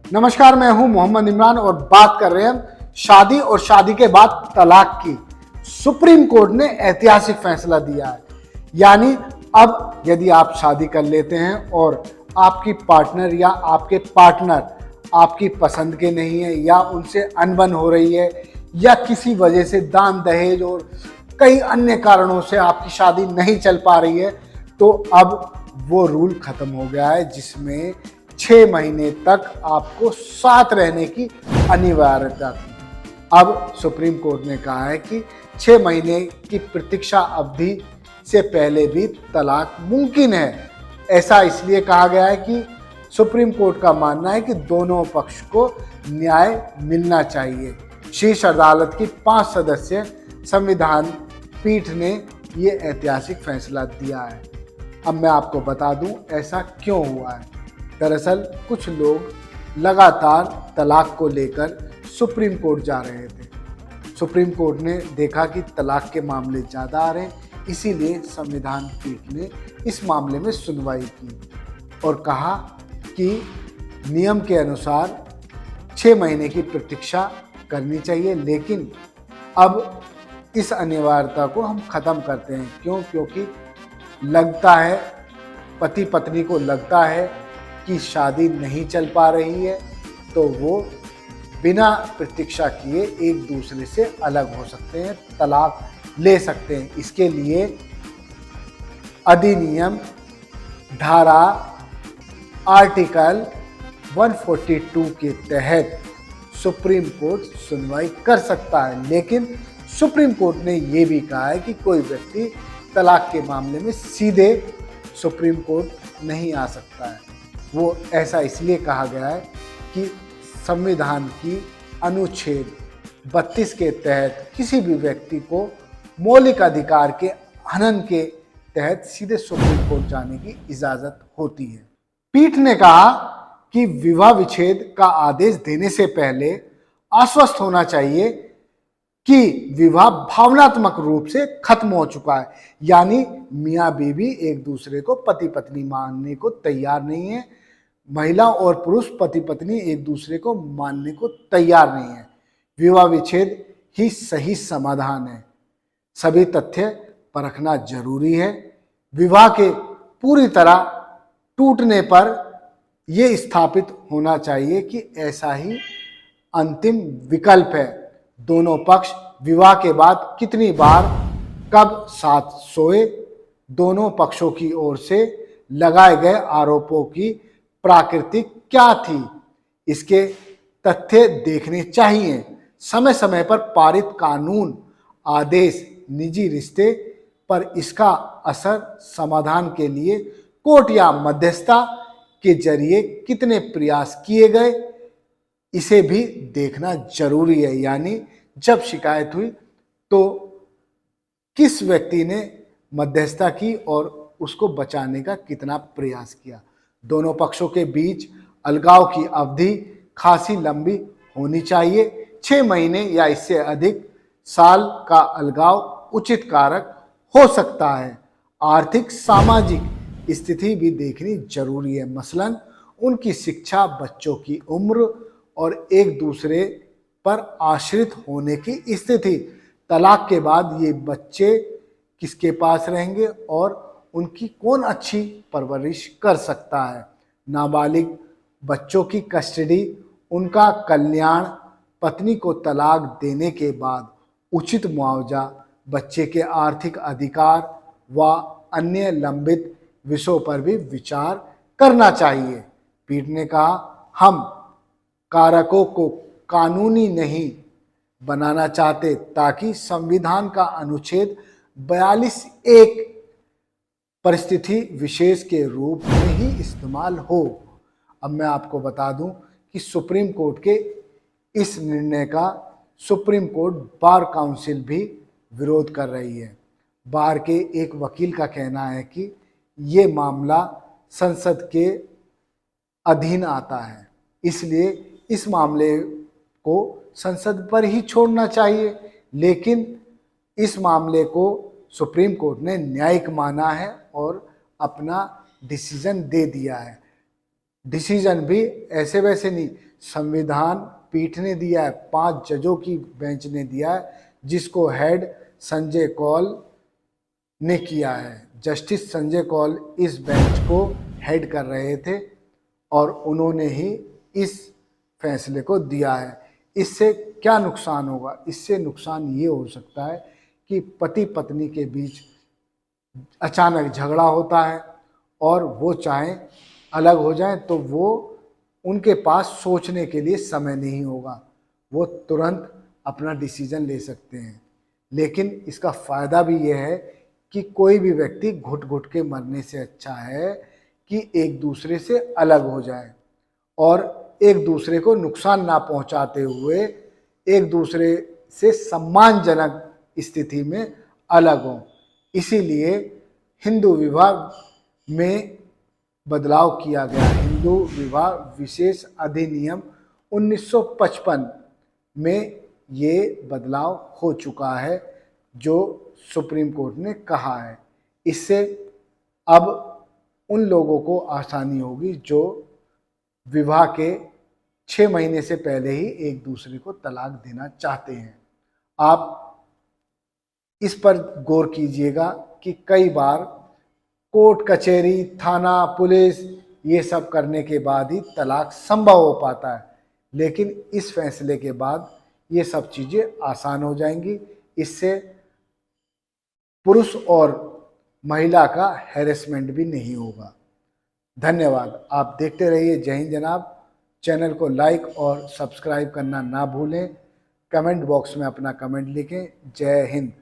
नमस्कार, मैं हूं मोहम्मद इमरान और बात कर रहे हैं हम शादी और शादी के बाद तलाक की। सुप्रीम कोर्ट ने ऐतिहासिक फैसला दिया है। यानी अब यदि आप शादी कर लेते हैं और आपकी पार्टनर या आपके पार्टनर आपकी पसंद के नहीं है या उनसे अनबन हो रही है या किसी वजह से दान दहेज और कई अन्य कारणों से आपकी शादी नहीं चल पा रही है, तो अब वो रूल खत्म हो गया है जिसमें 6 महीने तक आपको साथ रहने की अनिवार्यता थी। अब सुप्रीम कोर्ट ने कहा है कि 6 महीने की प्रतीक्षा अवधि से पहले भी तलाक मुमकिन है। ऐसा इसलिए कहा गया है कि सुप्रीम कोर्ट का मानना है कि दोनों पक्ष को न्याय मिलना चाहिए। शीर्ष अदालत की 5 सदस्य संविधान पीठ ने ये ऐतिहासिक फैसला दिया है। अब मैं आपको बता दूं ऐसा क्यों हुआ है। दरअसल कुछ लोग लगातार तलाक को लेकर सुप्रीम कोर्ट जा रहे थे। सुप्रीम कोर्ट ने देखा कि तलाक के मामले ज़्यादा आ रहे हैं, इसीलिए संविधान पीठ ने इस मामले में सुनवाई की और कहा कि नियम के अनुसार 6 महीने की प्रतीक्षा करनी चाहिए, लेकिन अब इस अनिवार्यता को हम ख़त्म करते हैं। क्योंकि लगता है, पति पत्नी को लगता है कि शादी नहीं चल पा रही है, तो वो बिना प्रतीक्षा किए एक दूसरे से अलग हो सकते हैं, तलाक ले सकते हैं। इसके लिए अधिनियम धारा आर्टिकल 142 के तहत सुप्रीम कोर्ट सुनवाई कर सकता है। लेकिन सुप्रीम कोर्ट ने ये भी कहा है कि कोई व्यक्ति तलाक के मामले में सीधे सुप्रीम कोर्ट नहीं आ सकता है। वो ऐसा इसलिए कहा गया है कि संविधान की अनुच्छेद 32 के तहत किसी भी व्यक्ति को मौलिक अधिकार के हनन के तहत सीधे सुप्रीम कोर्ट जाने की इजाज़त होती है। पीठ ने कहा कि विवाह विच्छेद का आदेश देने से पहले आश्वस्त होना चाहिए कि विवाह भावनात्मक रूप से खत्म हो चुका है। यानी मियाँ बीवी एक दूसरे को पति पत्नी मानने को तैयार नहीं है, महिला और पुरुष पति पत्नी एक दूसरे को मानने को तैयार नहीं है। विवाह विच्छेद ही सही समाधान है। सभी तथ्य परखना जरूरी है। विवाह के पूरी तरह टूटने पर यह स्थापित होना चाहिए कि ऐसा ही अंतिम विकल्प है। दोनों पक्ष विवाह के बाद कितनी बार कब साथ सोए, दोनों पक्षों की ओर से लगाए गए आरोपों की प्रकृति क्या थी, इसके तथ्य देखने चाहिए। समय समय पर पारित कानून आदेश निजी रिश्ते पर इसका असर समाधान के लिए कोर्ट या मध्यस्थता के जरिए कितने प्रयास किए गए, इसे भी देखना जरूरी है। यानी जब शिकायत हुई तो किस व्यक्ति ने मध्यस्थता की और उसको बचाने का कितना प्रयास किया। दोनों पक्षों के बीच अलगाव की अवधि खासी लंबी होनी चाहिए। 6 महीने या इससे अधिक साल का अलगाव उचित कारक हो सकता है। आर्थिक सामाजिक स्थिति भी देखनी जरूरी है। मसलन उनकी शिक्षा, बच्चों की उम्र और एक दूसरे पर आश्रित होने की स्थिति। तलाक के बाद ये बच्चे किसके पास रहेंगे और उनकी कौन अच्छी परवरिश कर सकता है। नाबालिग बच्चों की कस्टडी, उनका कल्याण, पत्नी को तलाक देने के बाद उचित मुआवजा, बच्चे के आर्थिक अधिकार व अन्य लंबित विषयों पर भी विचार करना चाहिए। पीठ ने कहा, हम कारकों को कानूनी नहीं बनाना चाहते ताकि संविधान का अनुच्छेद 42(1) परिस्थिति विशेष के रूप में ही इस्तेमाल हो। अब मैं आपको बता दूं कि सुप्रीम कोर्ट के इस निर्णय का सुप्रीम कोर्ट बार काउंसिल भी विरोध कर रही है। बार के एक वकील का कहना है कि ये मामला संसद के अधीन आता है, इसलिए इस मामले को संसद पर ही छोड़ना चाहिए। लेकिन इस मामले को सुप्रीम कोर्ट ने न्यायिक माना है और अपना डिसीजन दे दिया है। डिसीजन भी ऐसे वैसे नहीं, संविधान पीठ ने दिया है, 5 जजों की बेंच ने दिया है, जिसको हेड संजय कौल ने किया है। जस्टिस संजय कौल इस बेंच को हेड कर रहे थे और उन्होंने ही इस फैसले को दिया है। इससे क्या नुकसान होगा? इससे नुकसान ये हो सकता है कि पति पत्नी के बीच अचानक झगड़ा होता है और वो चाहें अलग हो जाएं तो वो उनके पास सोचने के लिए समय नहीं होगा, वो तुरंत अपना डिसीजन ले सकते हैं। लेकिन इसका फ़ायदा भी ये है कि कोई भी व्यक्ति घुट घुट के मरने से अच्छा है कि एक दूसरे से अलग हो जाए और एक दूसरे को नुकसान ना पहुंचाते हुए एक दूसरे से सम्मानजनक स्थिति में अलग हों। इसीलिए हिंदू विवाह में बदलाव किया गया। हिंदू विवाह विशेष अधिनियम 1955 में ये बदलाव हो चुका है जो सुप्रीम कोर्ट ने कहा है। इससे अब उन लोगों को आसानी होगी जो विवाह के 6 महीने से पहले ही एक दूसरे को तलाक देना चाहते हैं। आप इस पर गौर कीजिएगा कि कई बार कोर्ट कचहरी, थाना, पुलिस ये सब करने के बाद ही तलाक संभव हो पाता है, लेकिन इस फैसले के बाद ये सब चीज़ें आसान हो जाएंगी। इससे पुरुष और महिला का हैरेसमेंट भी नहीं होगा। धन्यवाद। आप देखते रहिए जय हिंद जनाब। चैनल को लाइक और सब्सक्राइब करना ना भूलें। कमेंट बॉक्स में अपना कमेंट लिखें। जय हिंद।